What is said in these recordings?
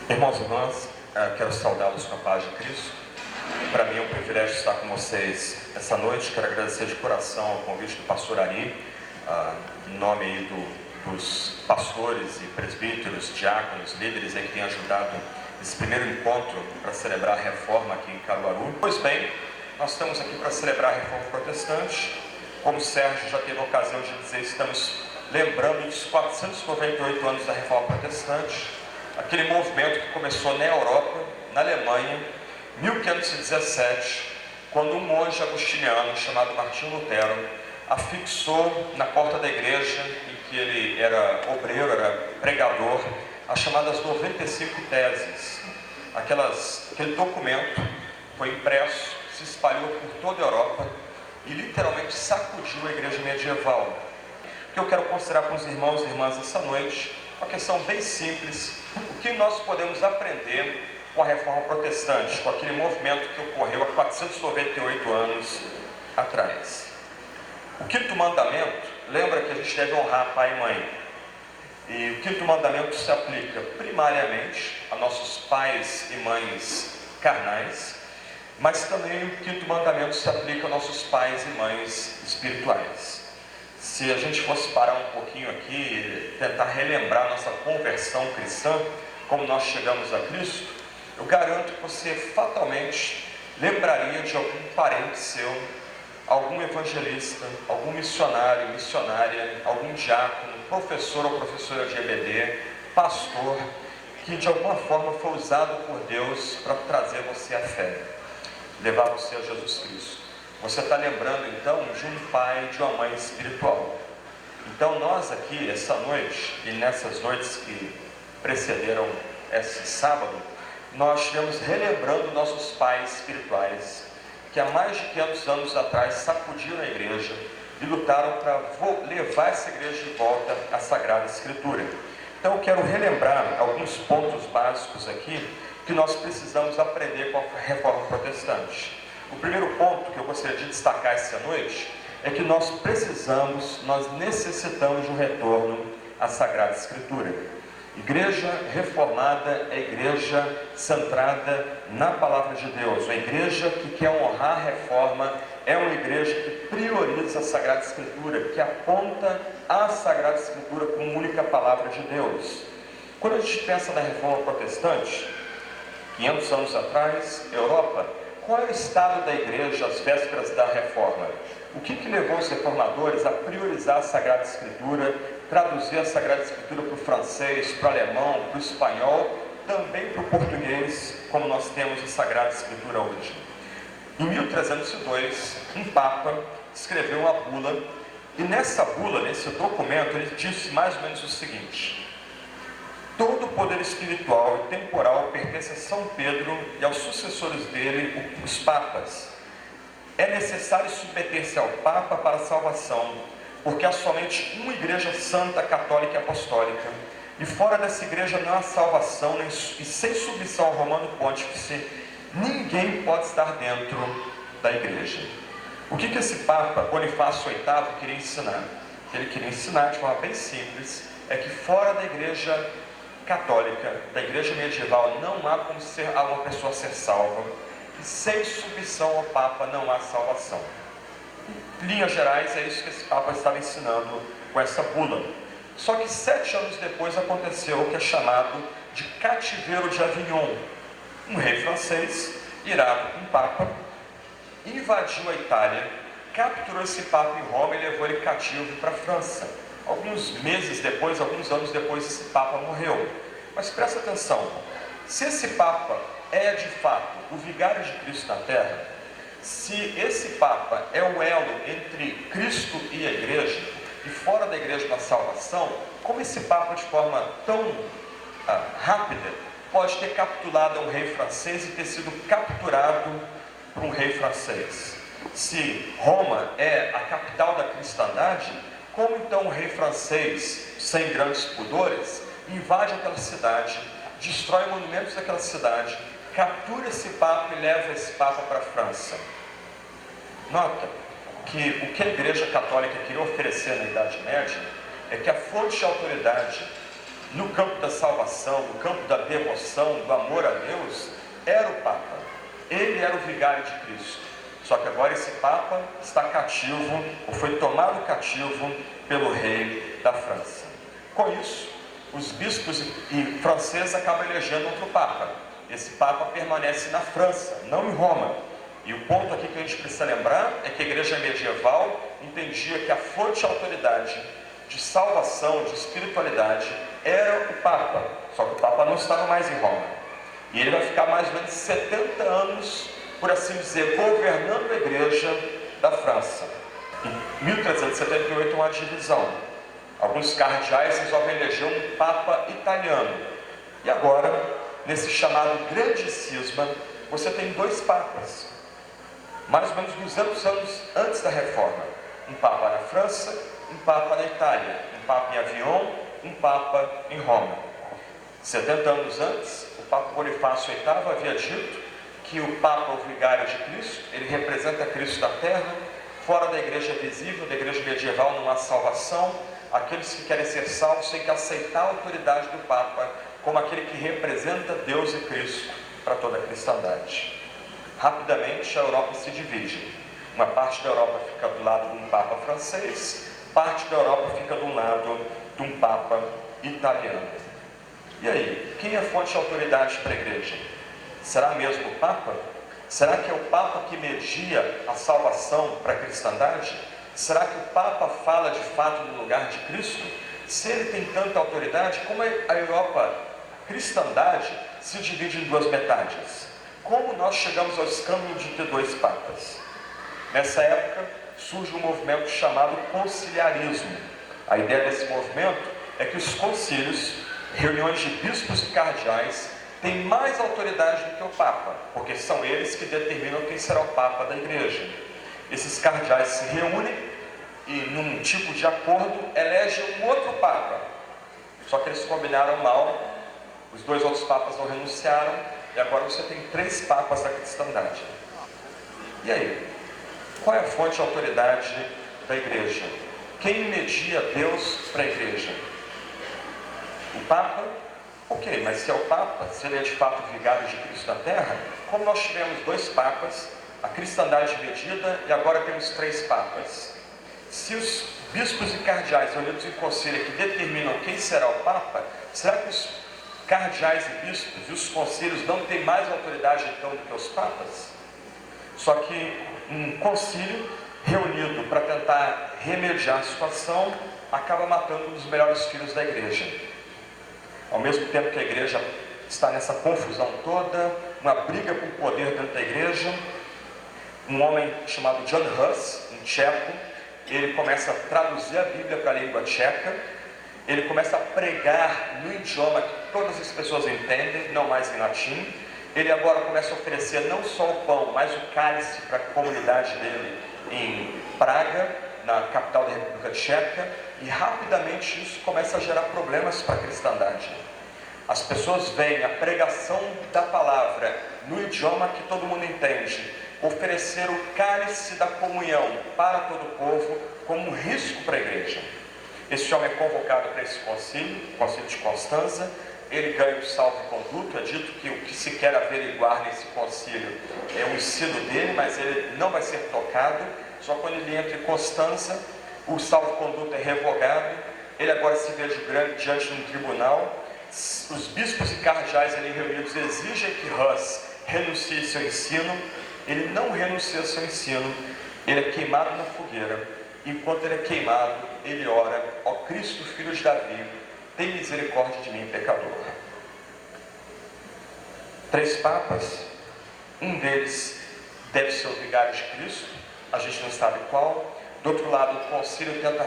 Irmãos e irmãs, quero saudá-los com a paz de Cristo. Para mim é um privilégio estar com vocês essa noite. Quero agradecer de coração ao convite do pastor Ari, em nome aí dos pastores e presbíteros, diáconos, líderes aí que têm ajudado esse primeiro encontro para celebrar a reforma aqui em Caruaru. Pois bem, nós estamos aqui para celebrar a reforma protestante. Como o Sérgio já teve a ocasião de dizer, estamos lembrando dos 498 anos da reforma protestante. Aquele movimento que começou na Europa, na Alemanha, 1517, quando um monge agostiniano chamado Martinho Lutero afixou na porta da igreja, em que ele era obreiro, era pregador, as chamadas 95 teses. Aquele documento foi impresso, se espalhou por toda a Europa e literalmente sacudiu a igreja medieval. O que eu quero considerar com os irmãos e irmãs essa noite, uma questão bem simples: o que nós podemos aprender com a reforma protestante, com aquele movimento que ocorreu há 498 anos atrás. O quinto mandamento, lembra que a gente deve honrar pai e mãe. E o quinto mandamento se aplica primariamente a nossos pais e mães carnais, mas também o quinto mandamento se aplica a nossos pais e mães espirituais. Se a gente fosse parar um pouquinho aqui e tentar relembrar nossa conversão cristã, como nós chegamos a Cristo, eu garanto que você fatalmente lembraria de algum parente seu, algum evangelista, algum missionário, missionária, algum diácono, professor ou professora de EBD, pastor, que de alguma forma foi usado por Deus para trazer você à fé, levar você a Jesus Cristo. Você está lembrando então de um pai, de uma mãe espiritual. Então nós aqui, essa noite, e nessas noites que precederam esse sábado, nós estivemos relembrando nossos pais espirituais, que há mais de 500 anos atrás sacudiram a igreja e lutaram para levar essa igreja de volta à Sagrada Escritura. Então eu quero relembrar alguns pontos básicos aqui que nós precisamos aprender com a reforma protestante. O primeiro ponto que eu gostaria de destacar essa noite é que nós necessitamos de um retorno à Sagrada Escritura. Igreja reformada é igreja centrada na Palavra de Deus. Uma igreja que quer honrar a reforma é uma igreja que prioriza a Sagrada Escritura, que aponta a Sagrada Escritura como única Palavra de Deus. Quando a gente pensa na reforma protestante, 500 anos atrás, Europa, qual era o estado da igreja às vésperas da reforma? O que levou os reformadores a priorizar a Sagrada Escritura, traduzir a Sagrada Escritura para o francês, para o alemão, para o espanhol, também para o português, como nós temos a Sagrada Escritura hoje? Em 1302, um Papa escreveu uma bula, e nessa bula, nesse documento, ele disse mais ou menos o seguinte: todo o poder espiritual e temporal pertence a São Pedro e aos sucessores dele, os papas. É necessário submeter-se ao Papa para a salvação, porque há somente uma igreja santa, católica e apostólica, e fora dessa igreja não há salvação, e sem submissão ao Romano Pontífice, ninguém pode estar dentro da igreja. O que esse Papa, Bonifácio VIII, queria ensinar? O que ele queria ensinar, de forma bem simples, é que fora da igreja católica, da igreja medieval, não há como uma pessoa ser salva, e sem submissão ao Papa não há salvação. Em linhas gerais, é isso que esse Papa estava ensinando com essa bula. Só que 7 anos depois aconteceu o que é chamado de cativeiro de Avignon. Um rei francês, irado com o Papa, invadiu a Itália, capturou esse Papa em Roma e levou ele cativo para a França. Alguns meses depois, alguns anos depois, esse Papa morreu. Mas presta atenção, se esse Papa é de fato o vigário de Cristo na Terra, se esse Papa é o elo entre Cristo e a igreja, e fora da igreja na salvação, como esse Papa de forma tão rápida pode ter capturado um rei francês e ter sido capturado por um rei francês? Se Roma é a capital da cristandade, como então um rei francês, sem grandes pudores, invade aquela cidade, destrói monumentos daquela cidade, captura esse Papa e leva esse Papa para a França? Nota que o que a Igreja Católica queria oferecer na Idade Média é que a fonte de autoridade no campo da salvação, no campo da devoção, do amor a Deus, era o Papa. Ele era o vigário de Cristo. Só que agora esse Papa está cativo, ou foi tomado cativo pelo rei da França. Com isso, os bispos e franceses acabam elegendo outro Papa. Esse Papa permanece na França, não em Roma. E o ponto aqui que a gente precisa lembrar é que a igreja medieval entendia que a fonte de autoridade, de salvação, de espiritualidade, era o Papa. Só que o Papa não estava mais em Roma. E ele vai ficar mais ou menos 70 anos, por assim dizer, governando a igreja da França. Em 1378 uma divisão. Alguns cardeais resolvem eleger um Papa italiano. E agora, nesse chamado Grande Cisma, você tem dois Papas. Mais ou menos 200 anos antes da Reforma. Um Papa na França, um Papa na Itália. Um Papa em Avignon, um Papa em Roma. 70 anos antes, o Papa Bonifácio VIII havia dito que o Papa é o vigário de Cristo, ele representa Cristo da terra, fora da igreja visível, da igreja medieval não há salvação, aqueles que querem ser salvos têm que aceitar a autoridade do Papa como aquele que representa Deus e Cristo para toda a cristandade. Rapidamente a Europa se divide, uma parte da Europa fica do lado de um Papa francês, parte da Europa fica do lado de um Papa italiano. E aí, quem é a fonte de autoridade para a igreja? Será mesmo o Papa? Será que é o Papa que media a salvação para a cristandade? Será que o Papa fala de fato no lugar de Cristo? Se ele tem tanta autoridade, como a Europa, a cristandade, se divide em duas metades? Como nós chegamos ao escândalo de ter dois Papas? Nessa época surge um movimento chamado conciliarismo. A ideia desse movimento é que os concílios, reuniões de bispos e cardeais, têm mais autoridade do que o Papa, porque são eles que determinam quem será o Papa da igreja. Esses cardeais se reúnem e, num tipo de acordo, elegem um outro Papa. Só que eles combinaram mal, os dois outros Papas não renunciaram, e agora você tem 3 Papas da cristandade. E aí? Qual é a fonte de autoridade da igreja? Quem media Deus para a igreja? O Papa? Ok, mas se é o Papa, se ele é de fato o vigário de Cristo na terra, como nós tivemos 2 Papas, a cristandade medida e agora temos 3 Papas. Se os bispos e cardeais reunidos em conselho que determinam quem será o Papa, será que os cardeais e bispos e os conselhos não têm mais autoridade então do que os Papas? Só que um concílio reunido para tentar remediar a situação acaba matando um dos melhores filhos da igreja. Ao mesmo tempo que a igreja está nessa confusão toda, uma briga por poder dentro da igreja, um homem chamado Jan Hus, um tcheco, ele começa a traduzir a Bíblia para a língua tcheca, ele começa a pregar no idioma que todas as pessoas entendem, não mais em latim. Ele agora começa a oferecer não só o pão, mas o cálice para a comunidade dele em Praga, na capital da República Tcheca, e rapidamente isso começa a gerar problemas para a cristandade. As pessoas veem a pregação da palavra no idioma que todo mundo entende, oferecer o cálice da comunhão para todo o povo como um risco para a igreja. Esse homem é convocado para esse concílio, o concílio de Constança. Ele ganha o salvo-conduto. É dito que o que se quer averiguar nesse concílio é o ensino dele, mas ele não vai ser tocado. Só quando ele entra em Constança, o salvo-conduto é revogado. Ele agora se vê diante de um tribunal. Os bispos e cardeais ali reunidos exigem que Hus renuncie seu ensino. Ele não renuncia seu ensino. Ele é queimado na fogueira. Enquanto ele é queimado, ele ora: ó Cristo, filho de Davi, tem misericórdia de mim, pecador. 3 papas, um deles deve ser o vigário de Cristo, a gente não sabe qual. Do outro lado, o concílio tenta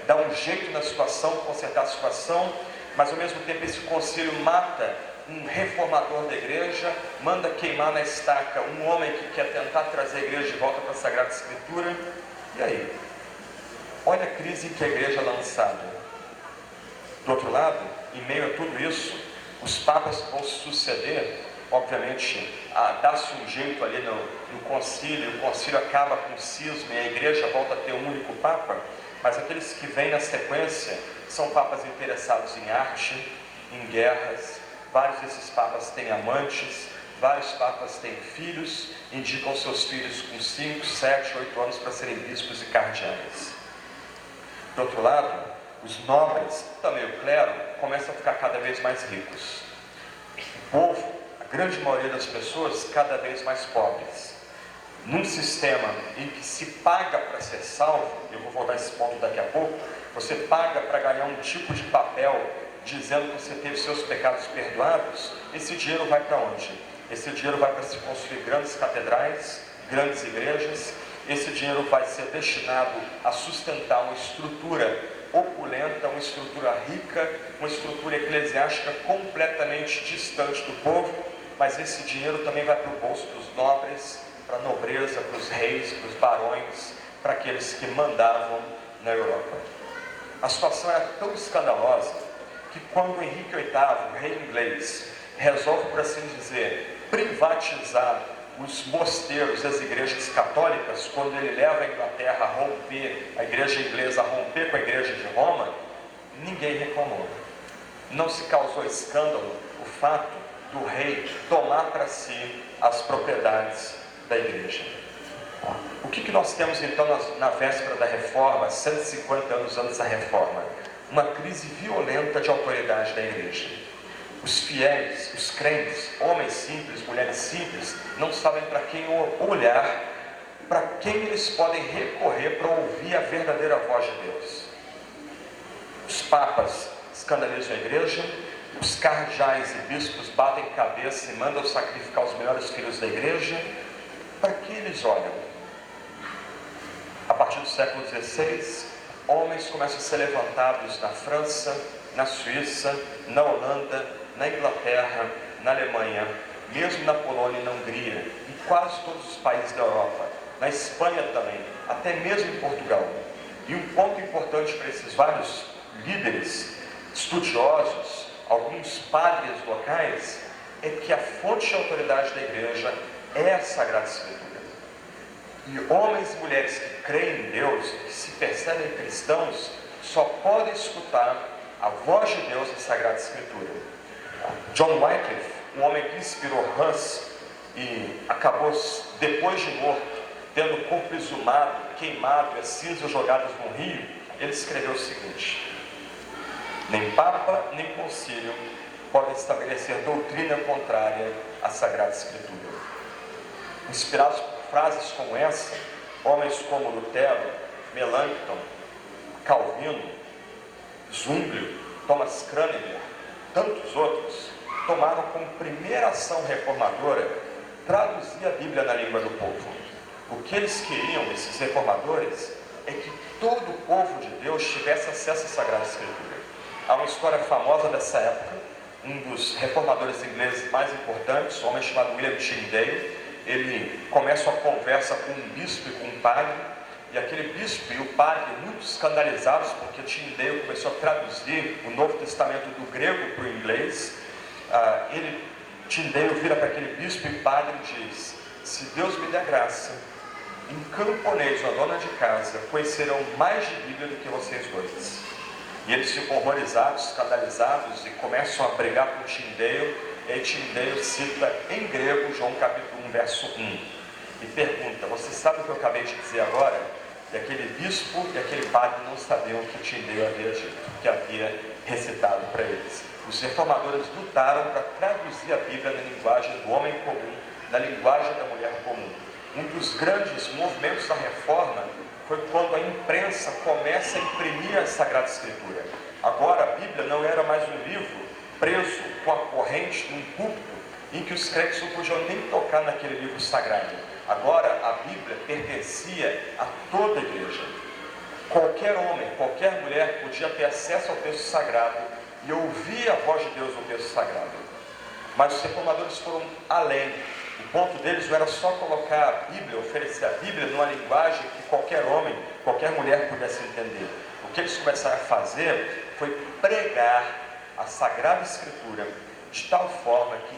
dar um jeito na situação, consertar a situação, mas ao mesmo tempo esse concílio mata um reformador da igreja, manda queimar na estaca um homem que quer tentar trazer a igreja de volta para a Sagrada Escritura. E aí? Olha a crise em que a igreja é lançada. Do outro lado, em meio a tudo isso, os papas que vão se suceder obviamente, dá-se um jeito ali no concílio, o concílio acaba com o cisma e a igreja volta a ter um único papa, mas aqueles que vêm na sequência são papas interessados em arte, em guerras. Vários desses papas têm amantes, vários papas têm filhos, indicam seus filhos com 5, 7, 8 anos para serem bispos e cardeais. Por outro lado, os nobres, também o clero, começam a ficar cada vez mais ricos. O povo, a grande maioria das pessoas, cada vez mais pobres. Num sistema em que se paga para ser salvo, eu vou voltar a esse ponto daqui a pouco, você paga para ganhar um tipo de papel dizendo que você teve seus pecados perdoados, esse dinheiro vai para onde? Esse dinheiro vai para se construir grandes catedrais, grandes igrejas, esse dinheiro vai ser destinado a sustentar uma estrutura opulenta, uma estrutura rica, uma estrutura eclesiástica completamente distante do povo, mas esse dinheiro também vai para o bolso dos nobres, para a nobreza, para os reis, para os barões, para aqueles que mandavam na Europa. A situação era tão escandalosa que quando Henrique VIII, o rei inglês, resolve, por assim dizer, privatizar os mosteiros, as igrejas católicas, quando ele leva a Inglaterra a romper, a igreja inglesa a romper com a igreja de Roma, ninguém reclamou. Não se causou escândalo o fato do rei tomar para si as propriedades da igreja. O que nós temos então na véspera da reforma, 150 anos antes da reforma? Uma crise violenta de autoridade da igreja. Os fiéis, os crentes, homens simples, mulheres simples, não sabem para quem olhar, para quem eles podem recorrer para ouvir a verdadeira voz de Deus. Os papas escandalizam a igreja, os cardeais e bispos batem cabeça e mandam sacrificar os melhores filhos da igreja. Para que eles olham? A partir do século XVI, homens começam a ser levantados na França, na Suíça, na Holanda, na Inglaterra, na Alemanha, mesmo na Polônia e na Hungria, em quase todos os países da Europa, na Espanha também, até mesmo em Portugal. E um ponto importante para esses vários líderes, estudiosos, alguns padres locais, é que a fonte de autoridade da igreja é a Sagrada Escritura. E homens e mulheres que creem em Deus, que se percebem cristãos, só podem escutar a voz de Deus na Sagrada Escritura. John Wycliffe, um homem que inspirou Hus e acabou, depois de morto, tendo o corpo exumado, queimado e as cinzas jogadas no rio, ele escreveu o seguinte: nem Papa, nem Concílio podem estabelecer doutrina contrária à Sagrada Escritura. Inspirados por frases como essa, homens como Lutero, Melanchthon, Calvino, Zwinglio, Thomas Cranmer, tantos outros, tomaram como primeira ação reformadora traduzir a Bíblia na língua do povo. O que eles queriam, esses reformadores, é que todo o povo de Deus tivesse acesso à Sagrada Escritura. Há uma história famosa dessa época, um dos reformadores ingleses mais importantes, um homem chamado William Tyndale, ele começa uma conversa com um bispo e com um padre, e aquele bispo e o padre, muito escandalizados, porque Tyndale começou a traduzir o Novo Testamento do grego para o inglês, Tyndale vira para aquele bispo e padre e diz: se Deus me der graça, um camponês, uma dona de casa, conhecerão mais de Bíblia do que vocês dois. E eles ficam horrorizados, escandalizados e começam a brigar com Tyndale. E aí Tyndale cita em grego João capítulo 1, verso 1 e pergunta: você sabe o que eu acabei de dizer agora? E aquele bispo e aquele padre não sabiam o que Tyndale havia dito, que havia recitado para eles. Os reformadores lutaram para traduzir a Bíblia na linguagem do homem comum, na linguagem da mulher comum. Um dos grandes movimentos da reforma foi quando a imprensa começa a imprimir a Sagrada Escritura. Agora a Bíblia não era mais um livro preso com a corrente num púlpito em que os crentes não podiam nem tocar naquele livro sagrado. Agora a Bíblia pertencia a toda a igreja. Qualquer homem, qualquer mulher podia ter acesso ao texto sagrado e ouvir a voz de Deus no texto sagrado. Mas os reformadores foram além. O ponto deles não era só colocar a Bíblia, oferecer a Bíblia numa linguagem que qualquer homem, qualquer mulher pudesse entender. O que eles começaram a fazer foi pregar a Sagrada Escritura de tal forma que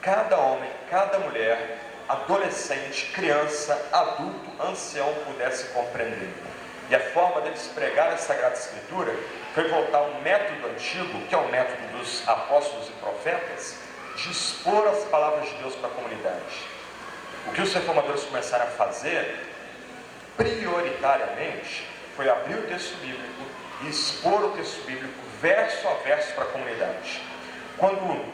cada homem, cada mulher, adolescente, criança, adulto, ancião pudesse compreender. E a forma deles pregar a Sagrada Escritura foi voltar a um método antigo, que é o método dos apóstolos e profetas, de expor as palavras de Deus para a comunidade. O que os reformadores começaram a fazer, prioritariamente, foi abrir o texto bíblico e expor o texto bíblico verso a verso para a comunidade. Quando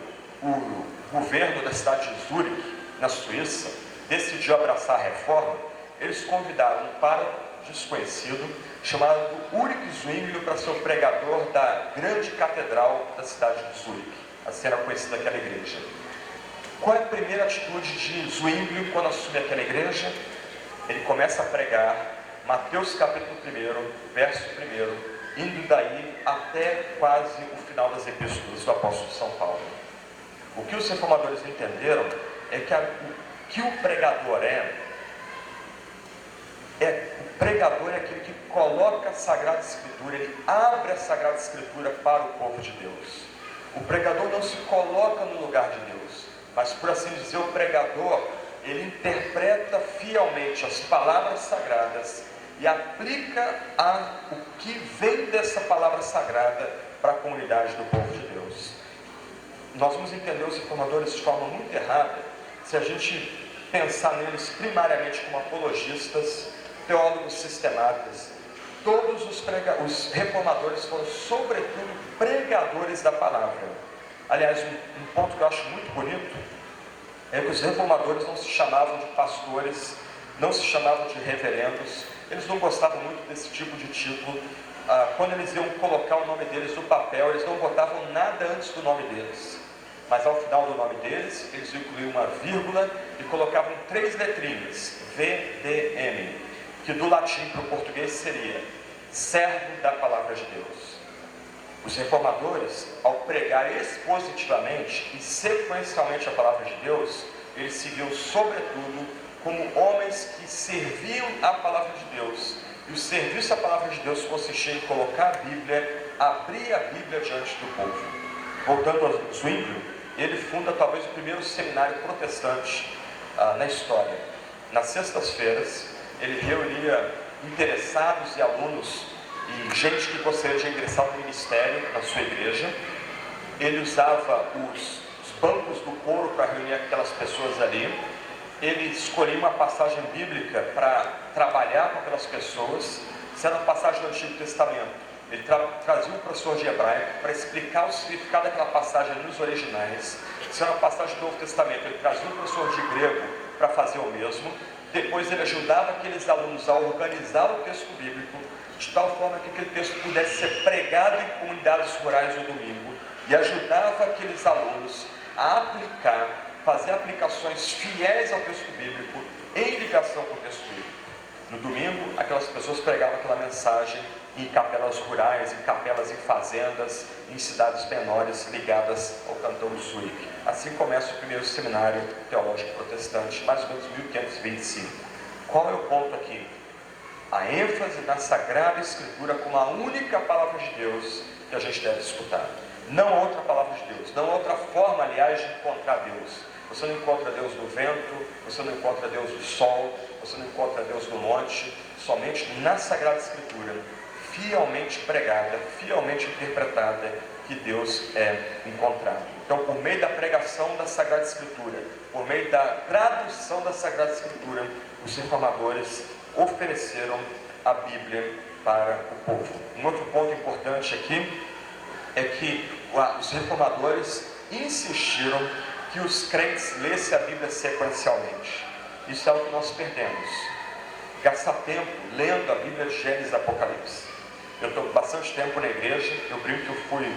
o governo da cidade de Zurique, na Suíça, decidiu abraçar a reforma, eles convidaram um padre desconhecido chamado Ulrich Zwinglio para ser o pregador da grande catedral da cidade de Zurique, assim era conhecida aquela igreja. Qual é a primeira atitude de Zwinglio quando assume aquela igreja? Ele começa a pregar Mateus capítulo 1, verso 1, indo daí até quase o final das epístolas do apóstolo São Paulo. O que os reformadores entenderam é que o pregador o pregador é aquele que coloca a Sagrada Escritura, ele abre a Sagrada Escritura para o povo de Deus. O pregador não se coloca no lugar de Deus, mas, por assim dizer, o pregador, ele interpreta fielmente as palavras sagradas e aplica o que vem dessa palavra sagrada para a comunidade do povo de Deus. Nós vamos entender os reformadores de forma muito errada se a gente pensar neles primariamente como apologistas, teólogos sistematas. Todos os reformadores foram, sobretudo, pregadores da palavra. Aliás, um ponto que eu acho muito bonito é que os reformadores não se chamavam de pastores, não se chamavam de reverendos, eles não gostavam muito desse tipo de título. Quando eles iam colocar o nome deles no papel, eles não botavam nada antes do nome deles. Mas ao final do nome deles, eles incluíam uma vírgula e colocavam 3 letrinhas, VDM, que do latim para o português seria servo da palavra de Deus. Os reformadores, ao pregar expositivamente e sequencialmente a palavra de Deus, eles seguiam sobretudo como homens que serviam a palavra de Deus. E o serviço à palavra de Deus consistia em colocar a Bíblia, abrir a Bíblia diante do povo. Voltando a Zwinglio, ele funda talvez o primeiro seminário protestante na história. Nas sextas-feiras, ele reunia interessados e alunos e gente que gostaria de ingressar no ministério na sua igreja. Ele usava os bancos do coro para reunir aquelas pessoas ali. Ele escolhia uma passagem bíblica para trabalhar com aquelas pessoas. Se era uma passagem do Antigo Testamento, ele trazia um professor de hebraico para explicar o significado daquela passagem nos originais. Se era uma passagem do Novo Testamento, ele trazia um professor de grego para fazer o mesmo. Depois ele ajudava aqueles alunos a organizar o texto bíblico, de tal forma que aquele texto pudesse ser pregado em comunidades rurais no domingo, e ajudava aqueles alunos a aplicar, fazer aplicações fiéis ao texto bíblico, em ligação com o texto bíblico. No domingo, aquelas pessoas pregavam aquela mensagem em capelas rurais, em capelas em fazendas, em cidades menores ligadas ao cantão do Zurique. Assim começa o primeiro seminário teológico protestante, mais ou menos 1525. Qual é o ponto aqui? A ênfase na Sagrada Escritura como a única palavra de Deus que a gente deve escutar. Não há outra palavra de Deus, não há outra forma, aliás, de encontrar Deus. Você não encontra Deus no vento, você não encontra Deus no sol, você não encontra Deus no monte, somente na Sagrada Escritura, fielmente pregada, fielmente interpretada, que Deus é encontrado. Então, por meio da pregação da Sagrada Escritura, por meio da tradução da Sagrada Escritura, os reformadores ofereceram a Bíblia para o povo. Um outro ponto importante aqui é que os reformadores insistiram que os crentes lessem a Bíblia sequencialmente. Isso é algo que nós perdemos. Gastar tempo lendo a Bíblia de Gênesis e Apocalipse. Eu estou bastante tempo na igreja, eu brinco que eu fui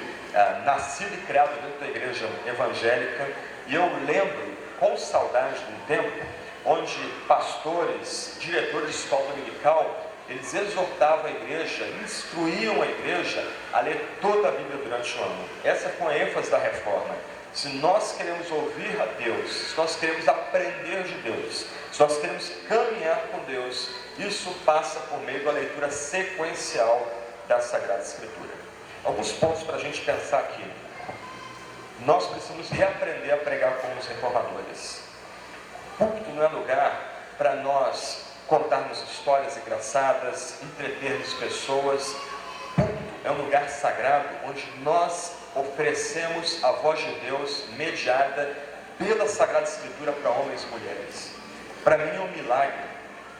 nascido e criado dentro da igreja evangélica, e eu lembro com saudade de um tempo onde pastores, diretores de escola dominical, eles exortavam a igreja, instruíam a igreja a ler toda a Bíblia durante o ano. Essa foi a ênfase da reforma. Se nós queremos ouvir a Deus, se nós queremos aprender de Deus, se nós queremos caminhar com Deus, isso passa por meio da leitura sequencial da Sagrada Escritura. Alguns pontos para a gente pensar aqui. Nós precisamos reaprender a pregar como os reformadores. Púlpito não é lugar para nós contarmos histórias engraçadas, entretermos pessoas. Púlpito é um lugar sagrado onde nós oferecemos a voz de Deus mediada pela Sagrada Escritura para homens e mulheres. Para mim é um milagre,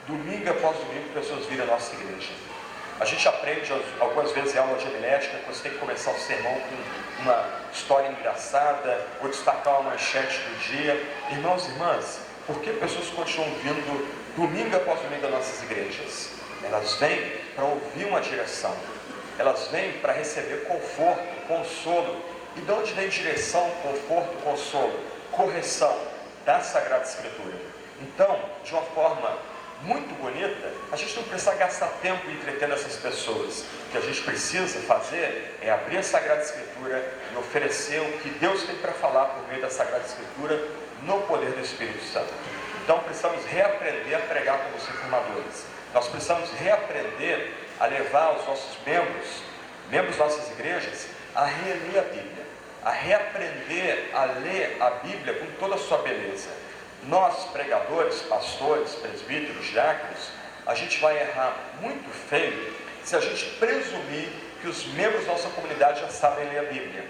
domingo após domingo, pessoas virem a nossa igreja. A gente aprende algumas vezes em aula de homilética que você tem que começar o sermão com uma história engraçada ou destacar uma manchete do dia. Irmãos e irmãs, por que pessoas continuam vindo domingo após domingo às nossas igrejas? Elas vêm para ouvir uma direção, elas vêm para receber conforto, consolo. E de onde vem direção, conforto, consolo? Correção da Sagrada Escritura. Então, de uma forma muito bonita, a gente não precisa gastar tempo entretendo essas pessoas. O que a gente precisa fazer é abrir a Sagrada Escritura e oferecer o que Deus tem para falar por meio da Sagrada Escritura no poder do Espírito Santo. Então precisamos reaprender a pregar como os reformadores. Nós precisamos reaprender a levar os nossos membros das nossas igrejas, a reler a Bíblia, a reaprender a ler a Bíblia com toda a sua beleza. Nós, pregadores, pastores, presbíteros, diáconos, a gente vai errar muito feio se a gente presumir que os membros da nossa comunidade já sabem ler a Bíblia.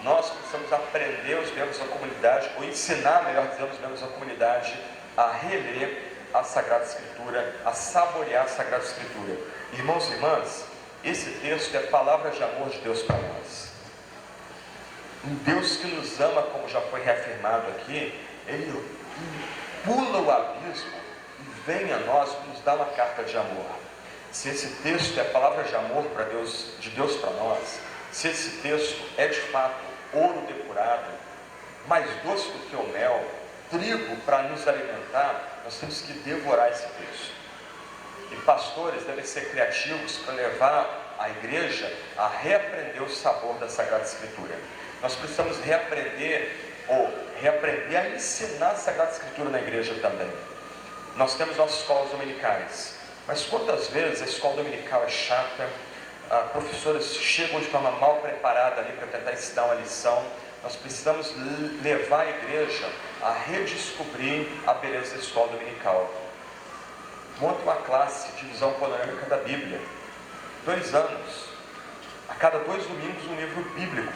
Nós precisamos aprender os membros da comunidade, ou ensinar, melhor dizendo, os membros da comunidade a reler a Sagrada Escritura, a saborear a Sagrada Escritura. Irmãos e irmãs, esse texto é a palavra de amor de Deus para nós. Um Deus que nos ama, como já foi reafirmado aqui, Ele pula o abismo e vem a nós nos dá uma carta de amor. Se esse texto é a palavra de amor de Deus para nós, se esse texto é de fato ouro depurado, mais doce do que o mel, trigo para nos alimentar, nós temos que devorar esse texto. E pastores devem ser criativos para levar a igreja a reaprender o sabor da Sagrada Escritura. Nós precisamos reaprender a ensinar a Sagrada Escritura na igreja também. Nós temos nossas escolas dominicais, mas quantas vezes a escola dominical é chata, professores chegam de forma mal preparada ali para tentar ensinar uma lição. Nós precisamos levar a igreja a redescobrir a beleza da escola dominical. Monta uma classe de visão panorâmica da Bíblia, 2 anos, a cada 2 domingos um livro bíblico,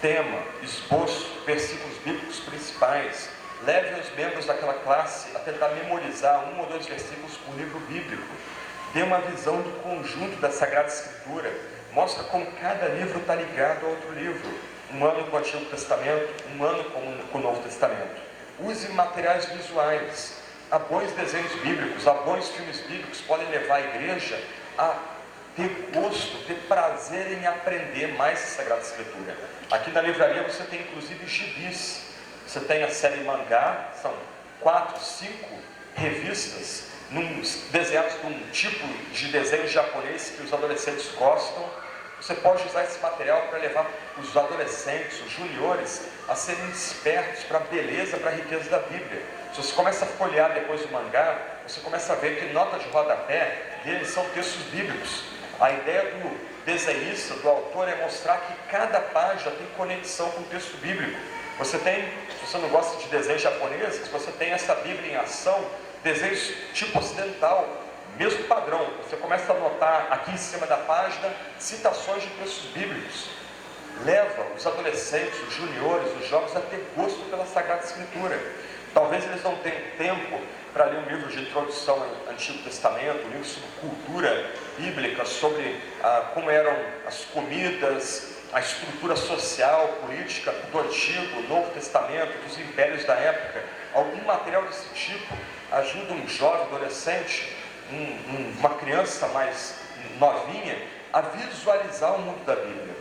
tema, esboço, versículos bíblicos principais. Leve os membros daquela classe a tentar memorizar 1 ou 2 versículos por livro bíblico. Dê uma visão do conjunto da Sagrada Escritura. Mostra como cada livro está ligado a outro livro. Um ano com o Antigo Testamento, um ano com o Novo Testamento. Use materiais visuais. Há bons desenhos bíblicos, há bons filmes bíblicos que podem levar a igreja a ter gosto, ter prazer em aprender mais a Sagrada Escritura. Aqui na livraria você tem inclusive gibis. Você tem a série Mangá, são 4, 5 revistas desenhadas com um tipo de desenho japonês que os adolescentes gostam. Você pode usar esse material para levar os adolescentes, os juniores, a serem espertos para a beleza, para a riqueza da Bíblia. Se você começa a folhear depois do mangá, você começa a ver que nota de rodapé deles são textos bíblicos. A ideia do desenhista, do autor, é mostrar que cada página tem conexão com o texto bíblico. Você tem, se você não gosta de desenhos japoneses, você tem essa Bíblia em ação, desenhos tipo ocidental, mesmo padrão. Você começa a notar aqui em cima da página citações de textos bíblicos. Leva os adolescentes, os juniores, os jovens a ter gosto pela Sagrada Escritura. Talvez eles não tenham tempo para ler um livro de introdução ao Antigo Testamento, um livro sobre cultura bíblica, sobre como eram as comidas, a estrutura social, política do Antigo, Novo Testamento, dos impérios da época. Algum material desse tipo ajuda um jovem, adolescente, uma criança mais novinha, a visualizar o mundo da Bíblia.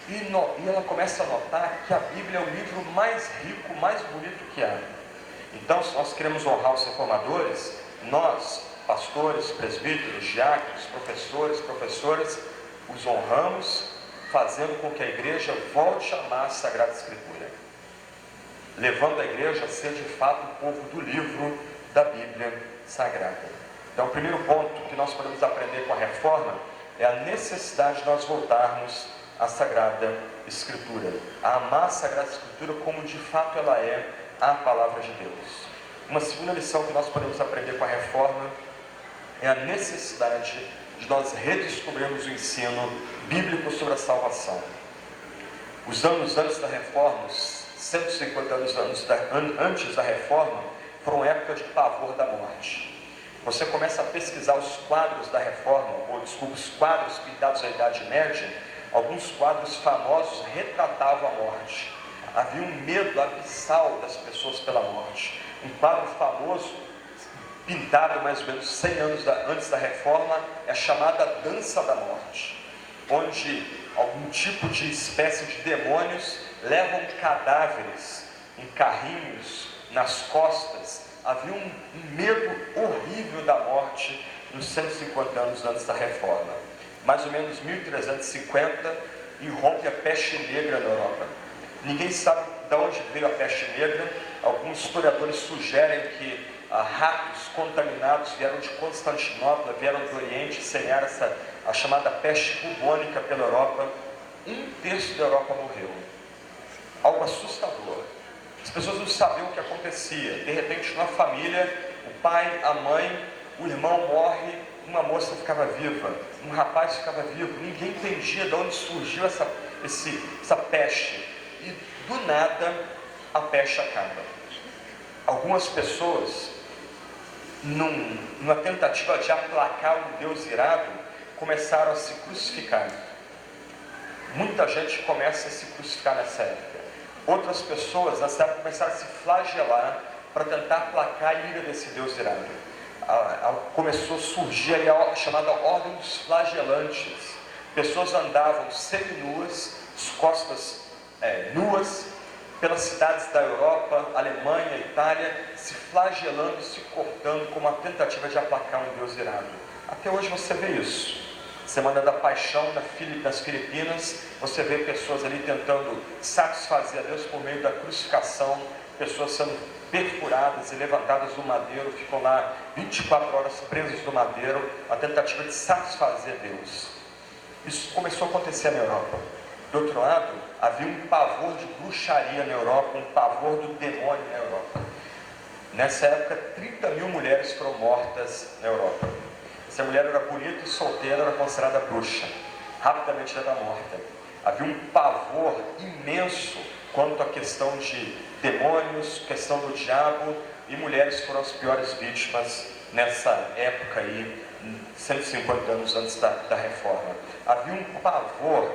E ela começa a notar que a Bíblia é o livro mais rico, mais bonito que há. Então, se nós queremos honrar os reformadores, nós, pastores, presbíteros, diáconos, professores, professoras, os honramos, fazendo com que a igreja volte a amar a Sagrada Escritura, levando a igreja a ser de fato o povo do livro da Bíblia Sagrada. Então, o primeiro ponto que nós podemos aprender com a reforma é a necessidade de nós voltarmos a Sagrada Escritura, a amar a Sagrada Escritura como de fato ela é a Palavra de Deus. Uma segunda lição que nós podemos aprender com a Reforma é a necessidade de nós redescobrirmos o ensino bíblico sobre a salvação. Os anos antes da Reforma, os 150 anos antes da Reforma, foram época de pavor da morte. Você começa a pesquisar os quadros da Reforma, os quadros pintados da Idade Média, alguns quadros famosos retratavam a morte. Havia um medo abissal das pessoas pela morte. Um quadro famoso, pintado mais ou menos 100 anos antes da Reforma, é a chamada Dança da Morte, onde algum tipo de espécie de demônios levam cadáveres em carrinhos, nas costas. Havia um medo horrível da morte nos 150 anos antes da Reforma. Mais ou menos 1350, irrompe a peste negra na Europa. Ninguém sabe de onde veio a peste negra. Alguns historiadores sugerem que ratos contaminados vieram de Constantinopla, vieram do Oriente, semearam a chamada peste bubônica pela Europa. 1/3 da Europa morreu. Algo assustador. As pessoas não sabiam o que acontecia. De repente, numa família, o pai, a mãe, o irmão morre, uma moça ficava viva, um rapaz ficava vivo. Ninguém entendia de onde surgiu essa peste. E do nada, a peste acaba. Algumas pessoas, numa tentativa de aplacar um Deus irado, começaram a se crucificar. Muita gente começa a se crucificar nessa época. Outras pessoas nessa época começaram a se flagelar para tentar aplacar a ira desse Deus irado. Começou a surgir ali a chamada Ordem dos Flagelantes. Pessoas andavam seminuas, as costas nuas, pelas cidades da Europa, Alemanha, Itália, se flagelando, se cortando como uma tentativa de aplacar um Deus irado. Até hoje você vê isso. Semana da Paixão nas Filipinas, você vê pessoas ali tentando satisfazer a Deus por meio da crucificação, pessoas sendo perfuradas e levantadas do madeiro, ficam lá 24 horas presas no madeiro, a tentativa de satisfazer Deus. Isso começou a acontecer na Europa. Do outro lado, havia um pavor de bruxaria na Europa, um pavor do demônio na Europa. Nessa época, 30 mil mulheres foram mortas na Europa. Se a mulher era bonita e solteira, era considerada bruxa. Rapidamente era morta. Havia um pavor imenso quanto à questão de demônios, questão do diabo, e mulheres foram as piores vítimas nessa época aí, 150 anos antes da Reforma. Havia um pavor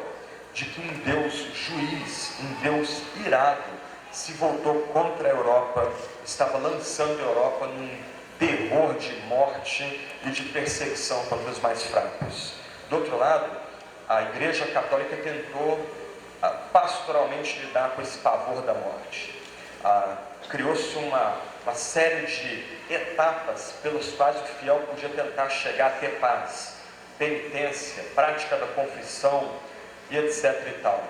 de que um Deus juiz, um Deus irado, se voltou contra a Europa, estava lançando a Europa num terror de morte e de perseguição contra os mais fracos. Do outro lado, a Igreja Católica tentou pastoralmente lidar com esse pavor da morte. Criou-se uma série de etapas pelas quais o fiel podia tentar chegar a ter paz, penitência, prática da confissão e etc. e tal.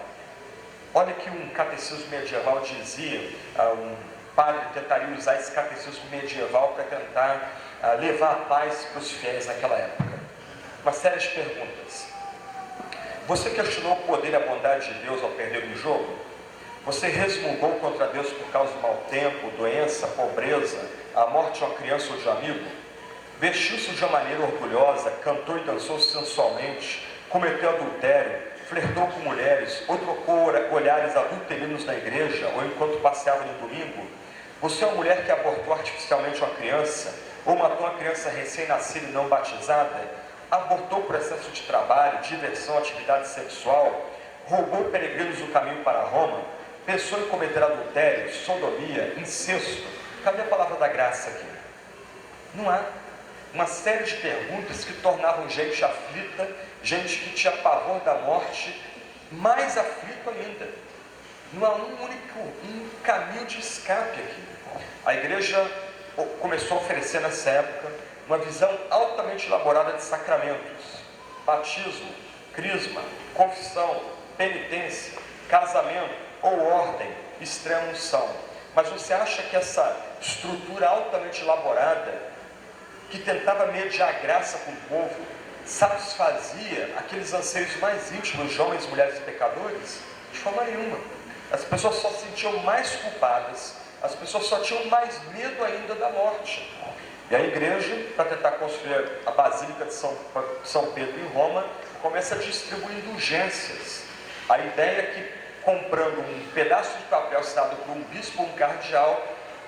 Olha que um catecismo medieval dizia, um padre tentaria usar esse catecismo medieval para tentar levar a paz para os fiéis naquela época. Uma série de perguntas. Você questionou o poder e a bondade de Deus ao perder um jogo? Você resmungou contra Deus por causa do mau tempo, doença, pobreza, a morte de uma criança ou de um amigo? Vestiu-se de uma maneira orgulhosa, cantou e dançou sensualmente, cometeu adultério, flertou com mulheres, ou trocou olhares adulterinos na igreja, ou enquanto passeava no domingo? Você é uma mulher que abortou artificialmente uma criança, ou matou uma criança recém-nascida e não batizada? Abortou por excesso de trabalho, diversão, atividade sexual? Roubou peregrinos do caminho para Roma? Pensou em cometer adultério, sodomia, incesto? Cadê a palavra da graça aqui? Não há. Uma série de perguntas que tornavam gente aflita, gente que tinha pavor da morte, mais aflito ainda. Não há um caminho de escape aqui. A igreja começou a oferecer nessa época uma visão altamente elaborada de sacramentos: batismo, crisma, confissão, penitência, casamento ou ordem, extrema-unção. Mas você acha que essa estrutura altamente elaborada, que tentava mediar graça com o povo, satisfazia aqueles anseios mais íntimos de homens, mulheres e pecadores? De forma nenhuma. As pessoas só se sentiam mais culpadas, as pessoas só tinham mais medo ainda da morte. E a igreja, para tentar construir a Basílica de São Pedro em Roma, começa a distribuir indulgências. A ideia é que, comprando um pedaço de papel assinado por um bispo ou um cardeal,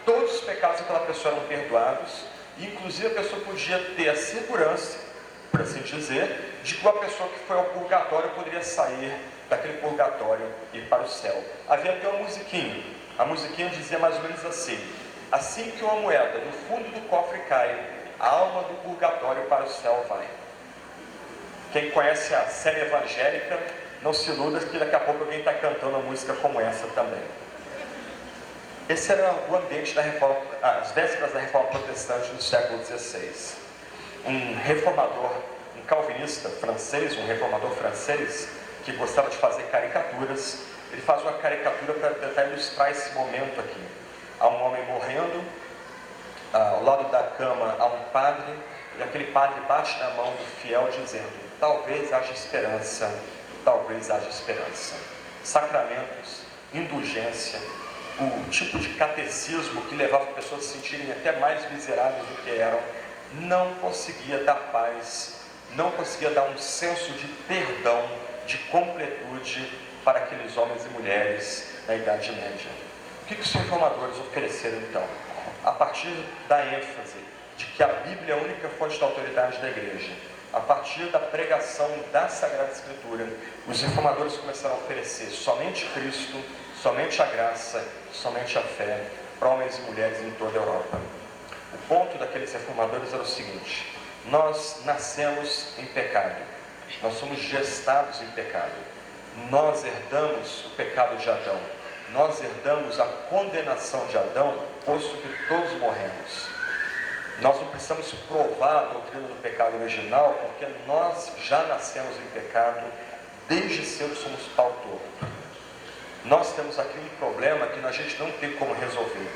todos os pecados daquela pessoa eram perdoados, e inclusive a pessoa podia ter a segurança, por assim dizer, de que uma pessoa que foi ao purgatório poderia sair daquele purgatório e ir para o céu. Havia até uma musiquinha. A musiquinha dizia mais ou menos assim: assim que uma moeda no fundo do cofre cai, a alma do purgatório para o céu vai. Quem conhece a série evangélica, não se iluda que daqui a pouco alguém está cantando uma música como essa também. Esse era o ambiente da reforma, as vésperas da reforma protestante do século XVI. Um reformador, um calvinista francês, um reformador francês, que gostava de fazer caricaturas, ele faz uma caricatura para tentar ilustrar esse momento aqui. Há um homem morrendo, ao lado da cama há um padre, e aquele padre bate na mão do fiel dizendo: talvez haja esperança, talvez haja esperança. Sacramentos, indulgência, o tipo de catecismo que levava as pessoas a se sentirem até mais miseráveis do que eram, não conseguia dar paz, não conseguia dar um senso de perdão, de completude para aqueles homens e mulheres da Idade Média. O que os reformadores ofereceram então? A partir da ênfase de que a Bíblia é a única fonte da autoridade da igreja, a partir da pregação da Sagrada Escritura, os reformadores começaram a oferecer somente Cristo, somente a graça, somente a fé para homens e mulheres em toda a Europa. O ponto daqueles reformadores era o seguinte: nós nascemos em pecado, nós somos gestados em pecado, nós herdamos o pecado de Adão, nós herdamos a condenação de Adão, posto que todos morremos. Nós não precisamos provar a doutrina do pecado original, porque nós já nascemos em pecado, desde cedo somos pau torto. Nós temos aqui um problema que a gente não tem como resolver.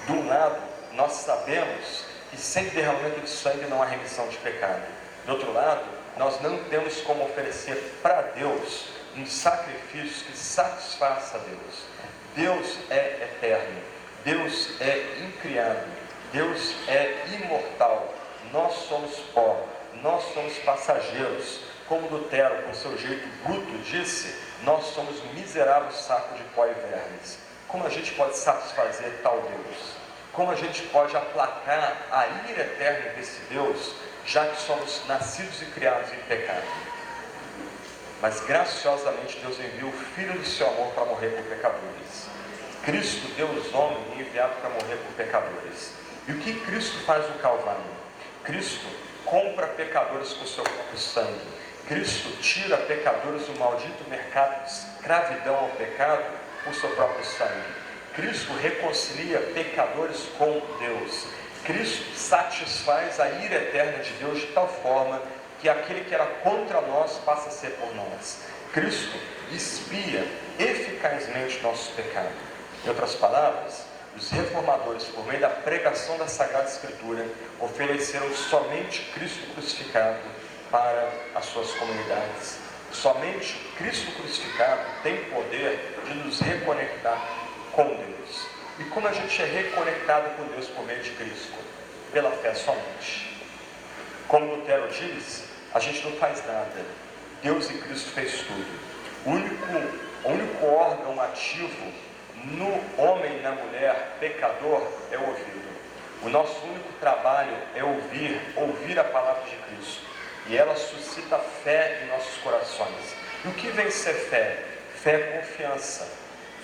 De um lado, nós sabemos que sem derramamento de sangue não há remissão de pecado. Do outro lado, nós não temos como oferecer para Deus um sacrifício que satisfaça a Deus. Deus é eterno, Deus é incriado, Deus é imortal. Nós somos pó, nós somos passageiros. Como Lutero, com seu jeito bruto, disse: nós somos miseráveis sacos de pó e vermes. Como a gente pode satisfazer tal Deus? Como a gente pode aplacar a ira eterna desse Deus, já que somos nascidos e criados em pecado? Mas graciosamente Deus envia o Filho do seu amor para morrer por pecadores. Cristo, Deus homem, é enviado para morrer por pecadores. E o que Cristo faz no Calvário? Cristo compra pecadores com o seu próprio sangue. Cristo tira pecadores do maldito mercado de escravidão ao pecado por seu próprio sangue. Cristo reconcilia pecadores com Deus. Cristo satisfaz a ira eterna de Deus de tal forma que aquele que era contra nós passa a ser por nós. Cristo expia eficazmente nosso pecado. Em outras palavras, os reformadores, por meio da pregação da Sagrada Escritura, ofereceram somente Cristo crucificado para as suas comunidades. Somente Cristo crucificado tem poder de nos reconectar com Deus. E como a gente é reconectado com Deus por meio de Cristo? Pela fé somente. Como Lutero diz, a gente não faz nada, Deus e Cristo fez tudo. O único órgão ativo no homem e na mulher pecador é o ouvido. O nosso único trabalho é ouvir a palavra de Cristo, e ela suscita fé em nossos corações. E o que vem ser fé? Fé é confiança.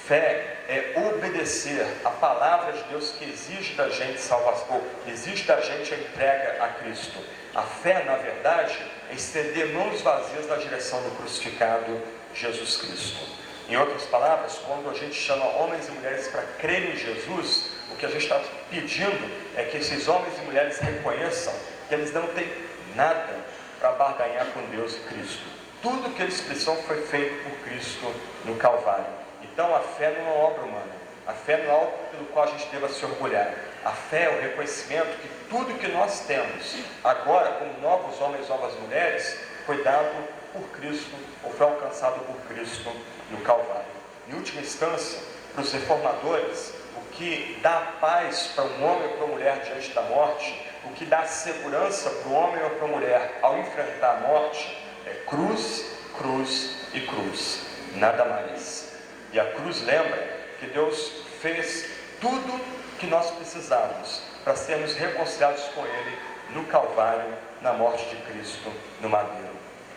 Fé é obedecer a palavra de Deus que exige da gente salvação, exige da gente a entrega a Cristo. A fé, na verdade, é estender mãos vazias na direção do crucificado Jesus Cristo. Em outras palavras, quando a gente chama homens e mulheres para crerem em Jesus, o que a gente está pedindo é que esses homens e mulheres reconheçam que eles não têm nada para barganhar com Deus e Cristo. Tudo que eles precisam foi feito por Cristo no Calvário. Então a fé não é uma obra humana. A fé não é algo pelo qual a gente deva se orgulhar. A fé é o reconhecimento que tudo que nós temos agora, como novos homens, novas mulheres, foi dado por Cristo, ou foi alcançado por Cristo no Calvário. Em última instância, para os reformadores, o que dá paz para um homem ou para uma mulher diante da morte, o que dá segurança para o homem ou para a mulher ao enfrentar a morte, é cruz, cruz e cruz, nada mais. E a cruz lembra que Deus fez tudo que nós precisávamos para sermos reconciliados com Ele no Calvário, na morte de Cristo no madeiro.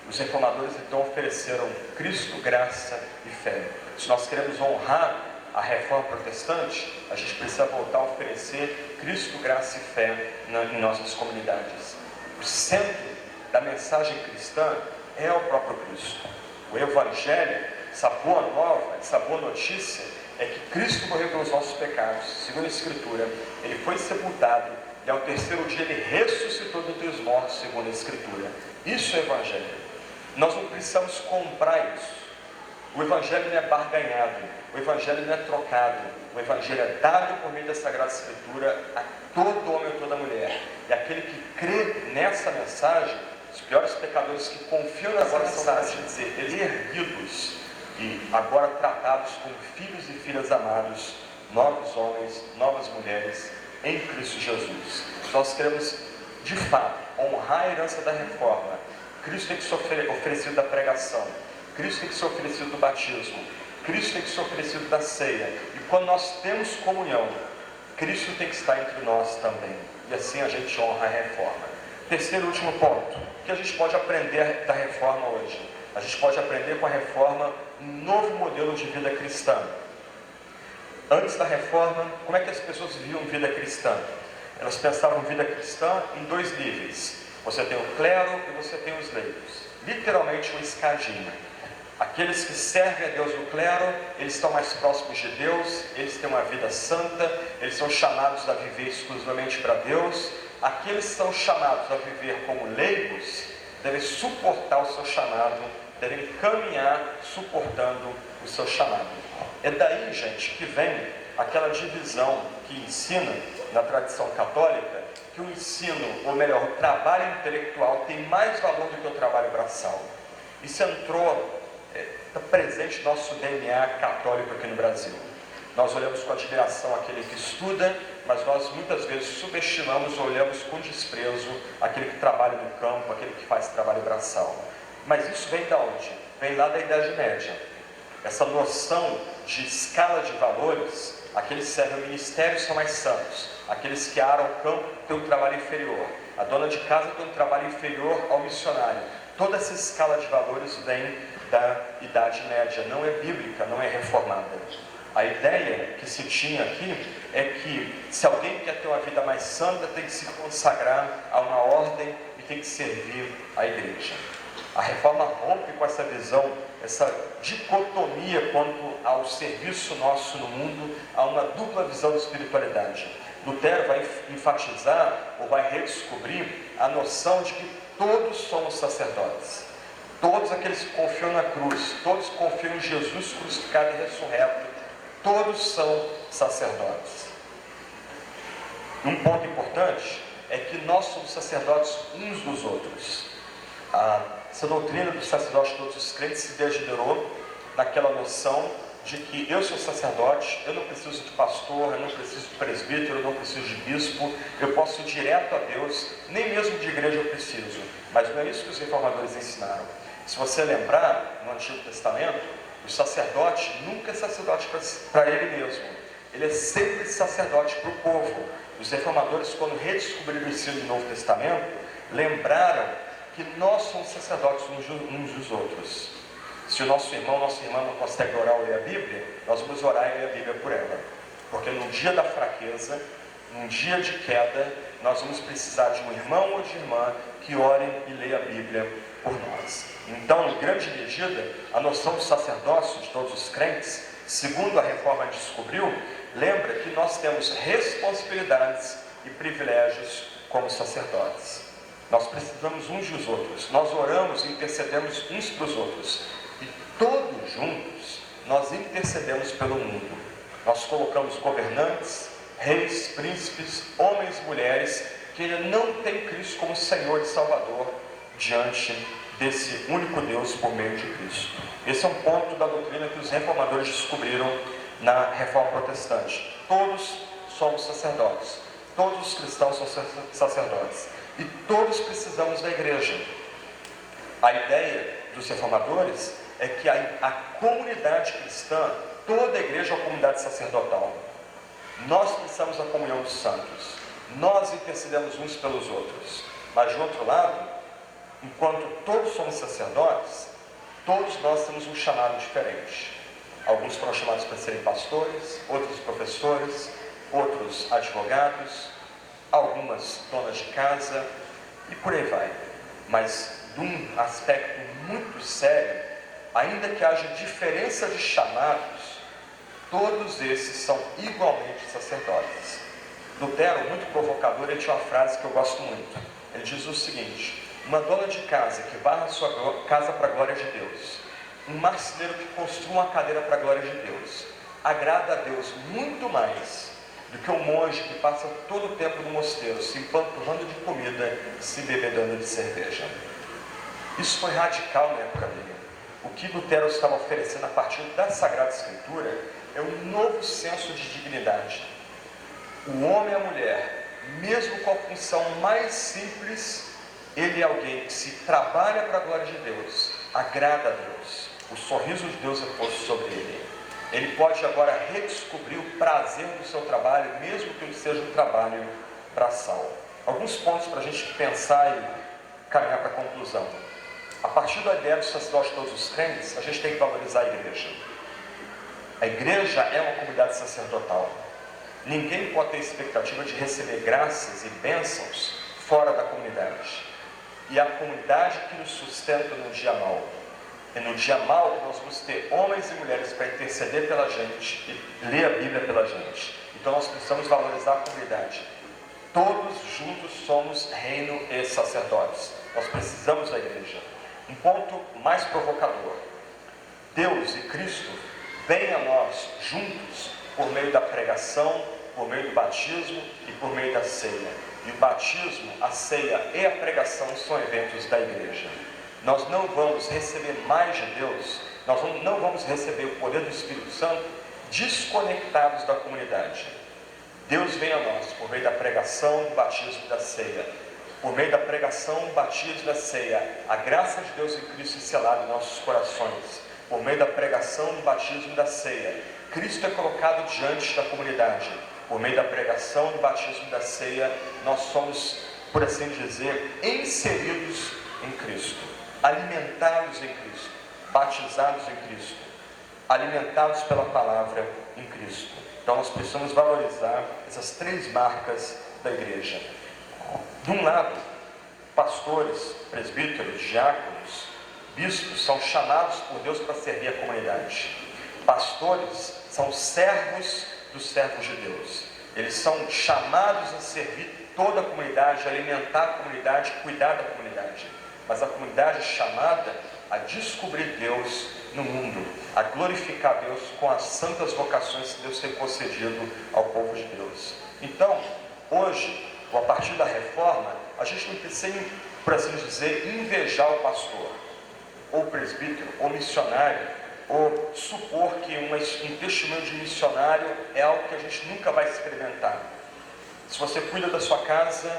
Os reformadores então ofereceram Cristo, graça e fé. Se nós queremos honrar a reforma protestante, a gente precisa voltar a oferecer Cristo, graça e fé em nossas comunidades. O centro da mensagem cristã é o próprio Cristo. O Evangelho, essa boa nova, essa boa notícia, é que Cristo morreu pelos nossos pecados, segundo a Escritura. Ele foi sepultado e ao terceiro dia Ele ressuscitou dentre os mortos, segundo a Escritura. Isso é Evangelho. Nós não precisamos comprar isso. O Evangelho não é barganhado, o Evangelho não é trocado, o Evangelho é dado por meio da Sagrada Escritura a todo homem e toda mulher. E aquele que crê nessa mensagem, os piores pecadores que confiam nessa mensagem, dizer, eles erguidos e agora tratados como filhos e filhas amados, novos homens, novas mulheres em Cristo Jesus. Nós queremos, de fato, honrar a herança da reforma. Cristo tem que ser oferecido da pregação, Cristo tem que ser oferecido do batismo, Cristo tem que ser oferecido da ceia. E quando nós temos comunhão, Cristo tem que estar entre nós também. E assim a gente honra a reforma. Terceiro e último ponto, o que a gente pode aprender da reforma hoje? A gente pode aprender com a reforma um novo modelo de vida cristã. Antes da reforma, como é que as pessoas viviam vida cristã? Elas pensavam vida cristã em dois níveis. Você tem o clero e você tem os leigos. Literalmente uma escadinha. Aqueles que servem a Deus no clero, eles estão mais próximos de Deus, eles têm uma vida santa, eles são chamados a viver exclusivamente para Deus. Aqueles que são chamados a viver como leigos, devem suportar o seu chamado, devem caminhar suportando o seu chamado. É daí, gente, que vem aquela divisão que ensina na tradição católica que o ensino, ou melhor, o trabalho intelectual tem mais valor do que o trabalho braçal. Isso entrou, está presente no nosso DNA católico aqui no Brasil. Nós olhamos com admiração aquele que estuda, mas nós muitas vezes subestimamos ou olhamos com desprezo aquele que trabalha no campo, aquele que faz trabalho braçal. Mas isso vem de onde? Vem lá da Idade Média. Essa noção de escala de valores, aqueles que servem ao ministério são mais santos, aqueles que aram o campo têm um trabalho inferior, a dona de casa tem um trabalho inferior ao missionário. Toda essa escala de valores vem da Idade Média, não é bíblica, não é reformada. A ideia que se tinha aqui é que se alguém quer ter uma vida mais santa, tem que se consagrar a uma ordem e tem que servir à igreja. A reforma rompe com essa visão, essa dicotomia quanto ao serviço nosso no mundo, a uma dupla visão de espiritualidade. Lutero vai enfatizar ou vai redescobrir a noção de que todos somos sacerdotes. Todos aqueles que confiam na cruz, todos que confiam em Jesus crucificado e ressurreto, todos são sacerdotes. Um ponto importante é que nós somos sacerdotes uns dos outros. Essa doutrina do sacerdote de todos os crentes se degenerou naquela noção de que eu sou sacerdote, eu não preciso de pastor, eu não preciso de presbítero, eu não preciso de bispo, eu posso ir direto a Deus, nem mesmo de igreja eu preciso. Mas não é isso que os reformadores ensinaram. Se você lembrar, no Antigo Testamento, o sacerdote nunca é sacerdote para ele mesmo, ele é sempre sacerdote para o povo. Os reformadores, quando redescobriram o ensino do Novo Testamento, lembraram que nós somos sacerdotes uns dos outros. Se o nosso irmão, nossa irmã não consegue orar ou ler a Bíblia, nós vamos orar e ler a Bíblia por ela. Porque num dia da fraqueza, num dia de queda, nós vamos precisar de um irmão ou de irmã que orem e leiam a Bíblia por nós. Então, em grande medida, a noção do sacerdócio de todos os crentes, segundo a reforma descobriu, lembra que nós temos responsabilidades e privilégios como sacerdotes. Nós precisamos uns dos outros, nós oramos e intercedemos uns para os outros, e todos juntos nós intercedemos pelo mundo. Nós colocamos governantes, reis, príncipes, homens e mulheres que ainda não têm Cristo como Senhor e Salvador diante desse único Deus por meio de Cristo. Esse é um ponto da doutrina que os reformadores descobriram na Reforma Protestante. Todos somos sacerdotes, todos os cristãos são sacerdotes e todos precisamos da igreja. A ideia dos reformadores é que a comunidade cristã, toda a igreja é uma comunidade sacerdotal. Nós precisamos da comunhão dos santos, nós intercedemos uns pelos outros, mas de outro lado, enquanto todos somos sacerdotes, todos nós temos um chamado diferente. Alguns foram chamados para serem pastores, outros professores, outros advogados, algumas donas de casa e por aí vai. Mas de um aspecto muito sério, ainda que haja diferença de chamados, todos esses são igualmente sacerdotes. Lutero, muito provocador, ele tinha uma frase que eu gosto muito. Ele diz o seguinte: uma dona de casa que varra a sua casa para a glória de Deus, um marceneiro que construa uma cadeira para a glória de Deus, agrada a Deus muito mais do que um monge que passa todo o tempo no mosteiro se empanturrando de comida e se bebedando de cerveja. Isso foi radical na época dele. O que Lutero estava oferecendo a partir da Sagrada Escritura é um novo senso de dignidade. O homem e a mulher, mesmo com a função mais simples, ele é alguém que se trabalha para a glória de Deus, agrada a Deus, o sorriso de Deus é posto sobre ele. Ele pode agora redescobrir o prazer do seu trabalho, mesmo que ele seja um trabalho braçal. Alguns pontos para a gente pensar e caminhar para a conclusão. A partir da ideia do sacerdote de todos os crentes, a gente tem que valorizar a igreja. A igreja é uma comunidade sacerdotal. Ninguém pode ter expectativa de receber graças e bênçãos fora da comunidade. E a comunidade que nos sustenta no dia mau. É no dia mau que nós vamos ter homens e mulheres para interceder pela gente e ler a Bíblia pela gente. Então nós precisamos valorizar a comunidade. Todos juntos somos reino e sacerdotes. Nós precisamos da igreja. Um ponto mais provocador: Deus e Cristo vêm a nós juntos por meio da pregação, por meio do batismo e por meio da ceia. E o batismo, a ceia e a pregação são eventos da igreja. Nós não vamos receber mais de Deus, nós não vamos receber o poder do Espírito Santo desconectados da comunidade. Deus vem a nós por meio da pregação, do batismo e da ceia. Por meio da pregação, do batismo e da ceia, a graça de Deus em Cristo é selada em nossos corações. Por meio da pregação, do batismo e da ceia, Cristo é colocado diante da comunidade. Por meio da pregação, do batismo e da ceia, nós somos, por assim dizer, inseridos em Cristo, alimentados em Cristo, batizados em Cristo, alimentados pela palavra em Cristo. Então nós precisamos valorizar essas três marcas da igreja. De um lado, pastores, presbíteros, diáconos, bispos são chamados por Deus para servir a comunidade. Pastores são servos dos servos de Deus. Eles são chamados a servir toda a comunidade, a alimentar a comunidade, cuidar da comunidade. Mas a comunidade é chamada a descobrir Deus no mundo, a glorificar Deus com as santas vocações que Deus tem concedido ao povo de Deus. Então, hoje, ou a partir da reforma, a gente não precisa, por assim dizer, invejar o pastor, ou presbítero, ou missionário, ou supor que um testemunho de missionário é algo que a gente nunca vai experimentar. Se você cuida da sua casa,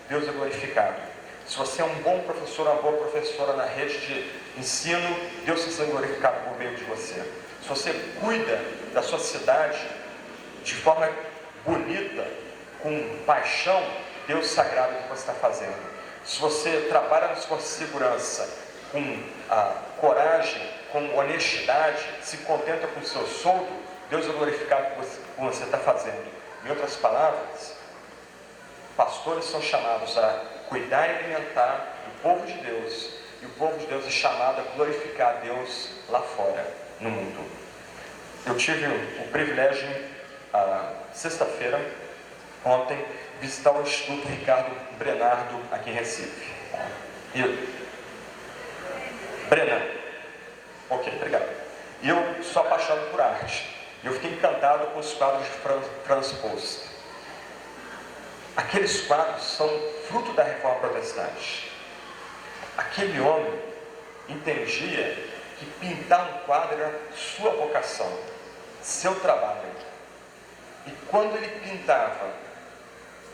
Deus é glorificado. Se você é um bom professor, uma boa professora na rede de ensino, Deus está sendo glorificado por meio de você. Se você cuida da sua cidade de forma bonita, com paixão, Deus sagrado que você está fazendo. Se você trabalha na sua segurança com coragem, com honestidade, se contenta com o seu soldo, Deus é glorificado por você está fazendo. Em outras palavras, pastores são chamados a cuidar e alimentar o povo de Deus, e o povo de Deus é chamado a glorificar a Deus lá fora, no mundo. Eu tive o privilégio, sexta-feira, ontem, visitar o Instituto Ricardo Brenardo aqui em Recife. Brenan. Ok, obrigado. E eu sou apaixonado por arte. E eu fiquei encantado com os quadros de Franz Post. Aqueles quadros são fruto da Reforma Protestante. Aquele homem entendia que pintar um quadro era sua vocação, seu trabalho. E quando ele pintava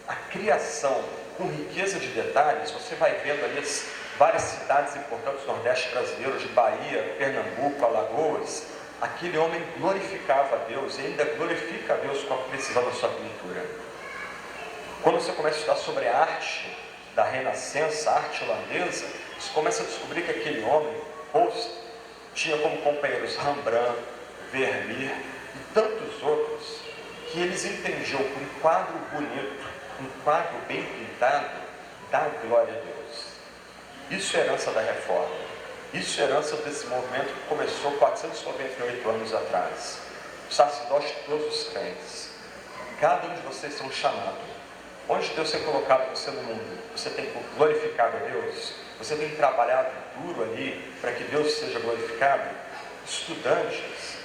a criação com riqueza de detalhes, você vai vendo ali as várias cidades importantes do Nordeste brasileiro, de Bahia, Pernambuco, Alagoas. Aquele homem glorificava a Deus e ainda glorifica a Deus com a precisão da sua pintura. Quando você começa a estudar sobre a arte da Renascença, a arte holandesa, você começa a descobrir que aquele homem, Holst, tinha como companheiros Rembrandt, Vermeer e tantos outros, que eles entendiam que um quadro bonito, um quadro bem pintado, dá glória a Deus. Isso é herança da Reforma. Isso é herança desse movimento que começou 498 anos atrás. O sacerdócio de todos os crentes. Cada um de vocês são chamados. Onde Deus tem colocado você no mundo? Você tem glorificado a Deus? Você tem trabalhado duro ali para que Deus seja glorificado? Estudantes,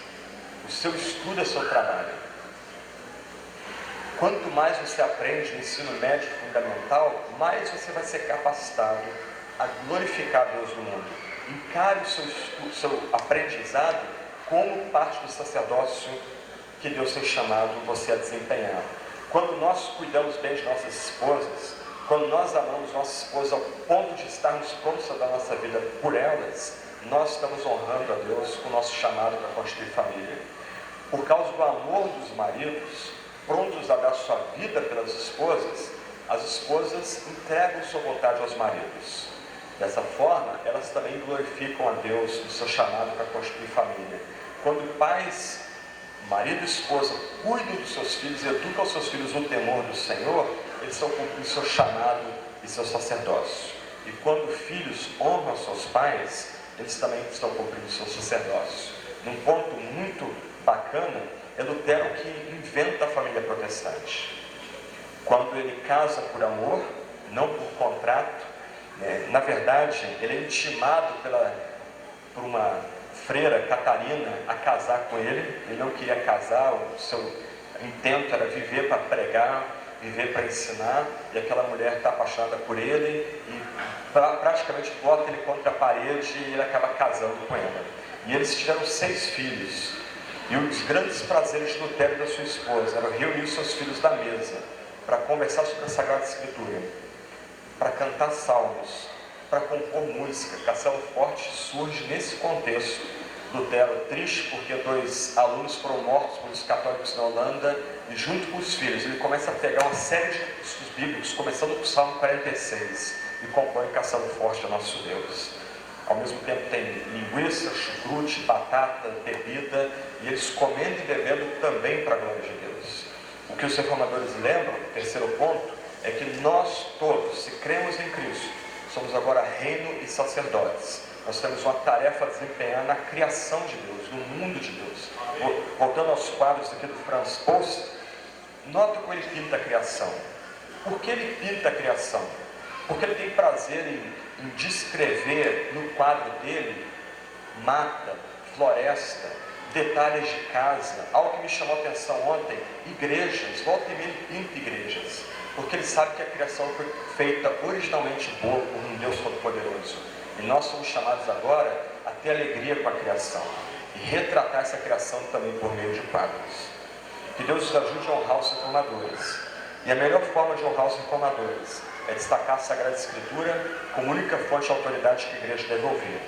o seu estudo é seu trabalho. Quanto mais você aprende no ensino médio fundamental, mais você vai ser capacitado a glorificar Deus no mundo. Encare o seu aprendizado como parte do sacerdócio que Deus tem chamado você a desempenhar. Quando nós cuidamos bem de nossas esposas, quando nós amamos nossas esposas ao ponto de estarmos prontos a dar nossa vida por elas, nós estamos honrando a Deus com o nosso chamado para constituir família. Por causa do amor dos maridos, prontos a dar sua vida pelas esposas, as esposas entregam sua vontade aos maridos. Dessa forma, elas também glorificam a Deus no seu chamado para constituir família. Quando pais, marido e esposa, cuidam dos seus filhos e educam os seus filhos no temor do Senhor, eles estão cumprindo seu chamado e seu sacerdócio. E quando filhos honram seus pais, eles também estão cumprindo seu sacerdócio. Num ponto muito bacana, é Lutero que inventa a família protestante. Quando ele casa por amor, não por contrato, na verdade, ele é intimado por uma freira, Catarina, a casar com ele. Ele não queria casar, o seu intento era viver para pregar, viver para ensinar, e aquela mulher está apaixonada por ele e praticamente bota ele contra a parede e ele acaba casando com ela. E eles tiveram 6 filhos. E um dos grandes prazeres de Lutero e da sua esposa era reunir os seus filhos da mesa para conversar sobre a Sagrada Escritura, para cantar salmos, para compor música. Castelo Forte surge nesse contexto. Lutero triste porque 2 alunos foram mortos por os católicos na Holanda, e junto com os filhos ele começa a pegar uma série de textos bíblicos, começando com o Salmo 46, e compõe Castelo Forte, nosso Deus. Ao mesmo tempo tem linguiça, chucrute, batata, bebida, e eles comendo e bebendo também para a glória de Deus. O que os reformadores lembram, terceiro ponto, é que nós todos, se cremos em Cristo, somos agora reino e sacerdotes. Nós temos uma tarefa a desempenhar na criação de Deus, no mundo de Deus. Voltando aos quadros aqui do Franz Post, nota como ele pinta a criação. Por que ele pinta a criação? Porque ele tem prazer em descrever no quadro dele mata, floresta, detalhes de casa. Algo que me chamou a atenção ontem, igrejas. Volta e meia ele pinta igrejas, porque ele sabe que a criação foi feita originalmente boa por um Deus Todo-Poderoso. E nós somos chamados agora a ter alegria com a criação e retratar essa criação também por meio de quadros. Que Deus nos ajude a honrar os reformadores. E a melhor forma de honrar os reformadores é destacar a Sagrada Escritura como única fonte de autoridade que a igreja deve ouvir.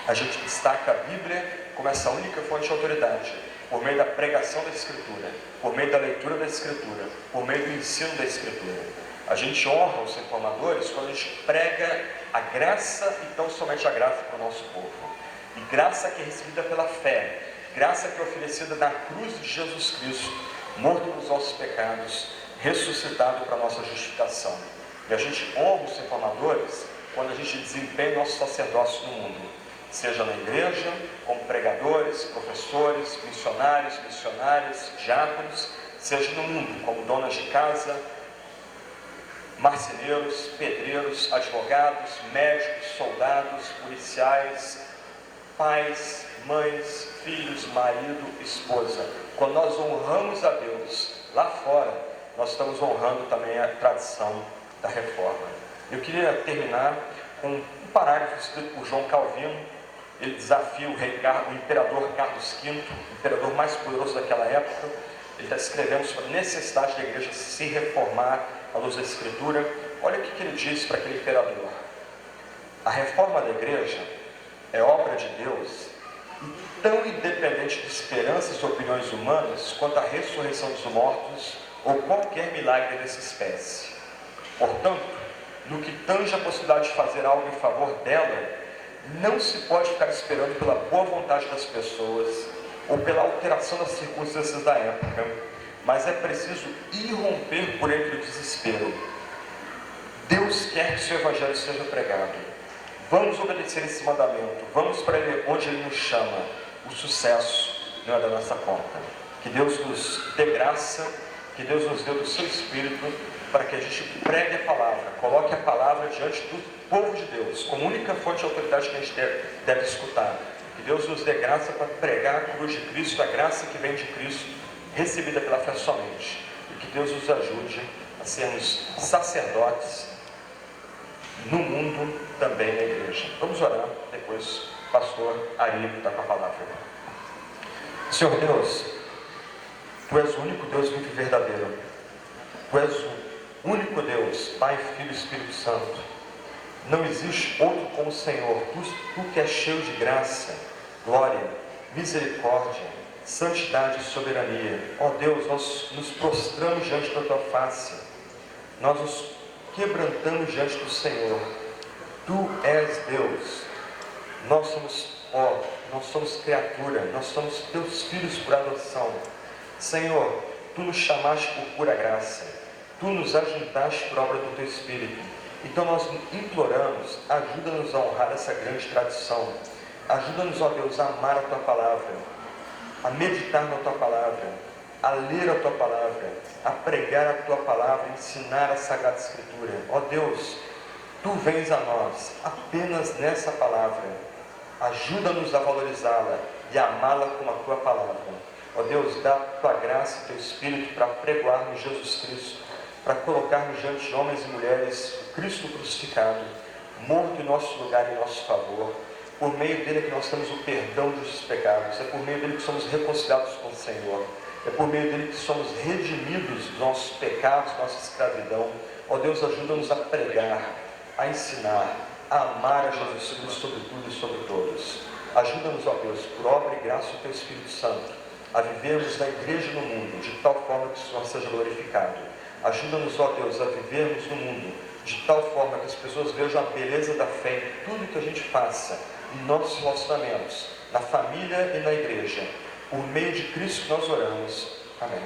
A gente destaca a Bíblia como essa única fonte de autoridade, por meio da pregação da Escritura, por meio da leitura da Escritura, por meio do ensino da Escritura. A gente honra os reformadores quando a gente prega a graça e tão somente a graça para o nosso povo. E graça que é recebida pela fé, graça que é oferecida na cruz de Jesus Cristo, morto pelos nossos pecados, ressuscitado para a nossa justificação. E a gente honra os reformadores quando a gente desempenha o nosso sacerdócio no mundo, seja na igreja, como pregadores, professores, missionárias, diáconos, seja no mundo, como donas de casa, marceneiros, pedreiros, advogados, médicos, soldados, policiais, pais, mães, filhos, marido, esposa. Quando nós honramos a Deus lá fora, nós estamos honrando também a tradição da reforma. Eu queria terminar com um parágrafo escrito por João Calvino. Ele desafia o imperador Carlos V, o imperador mais poderoso daquela época. Ele está escrevendo sobre a necessidade da igreja se reformar à luz da Escritura. Olha o que ele diz para aquele imperador: a reforma da igreja é obra de Deus, e tão independente de esperanças e opiniões humanas quanto a ressurreição dos mortos ou qualquer milagre dessa espécie. Portanto, no que tange a possibilidade de fazer algo em favor dela, não se pode ficar esperando pela boa vontade das pessoas ou pela alteração das circunstâncias da época, mas é preciso irromper por entre o desespero. Deus quer que o seu evangelho seja pregado. Vamos obedecer esse mandamento, vamos para ele onde ele nos chama. O sucesso não é da nossa conta. Que Deus nos dê graça, que Deus nos dê do seu Espírito, para que a gente pregue a palavra, coloque a palavra diante do povo de Deus, como única fonte de autoridade que a gente deve escutar. Que Deus nos dê graça para pregar a cruz de Cristo, a graça que vem de Cristo, recebida pela fé somente. E que Deus nos ajude a sermos sacerdotes no mundo, também na igreja. Vamos orar, depois o pastor Ari está com a palavra. Senhor Deus, Tu és o único Deus vivo e verdadeiro. Tu és o único Deus, Pai, Filho e Espírito Santo. Não existe outro como o Senhor. Tu que és cheio de graça, glória, misericórdia, santidade e soberania. Ó Deus, nós nos prostramos diante da Tua face. Nós nos quebrantamos diante do Senhor. Tu és Deus. Nós somos criatura. Nós somos Teus filhos por adoção. Senhor, Tu nos chamaste por pura graça. Tu nos ajudaste por obra do Teu Espírito. Então nós imploramos, ajuda-nos a honrar essa grande tradição. Ajuda-nos, ó Deus, a amar a Tua palavra, a meditar na Tua palavra, a ler a Tua palavra, a pregar a Tua palavra, ensinar a Sagrada Escritura. Ó Deus, Tu vens a nós apenas nessa palavra. Ajuda-nos a valorizá-la e a amá-la com a Tua palavra. Ó Deus, dá Tua graça e Teu Espírito para pregoarmos Jesus Cristo, para colocarmos diante de homens e mulheres o Cristo crucificado, morto em nosso lugar e em nosso favor. Por meio dele que nós temos o perdão dos pecados, é por meio dele que somos reconciliados com o Senhor, é por meio dele que somos redimidos dos nossos pecados, nossa escravidão. Ó Deus, ajuda-nos a pregar, a ensinar, a amar a Jesus Cristo sobre tudo e sobre todos. Ajuda-nos, ó Deus, por obra e graça do Teu Espírito Santo, a vivermos na igreja e no mundo, de tal forma que o Senhor seja glorificado. Ajuda-nos, ó Deus, a vivermos no mundo, de tal forma que as pessoas vejam a beleza da fé em tudo que a gente faça, em nossos relacionamentos, na família e na igreja. Por meio de Cristo que nós oramos. Amém.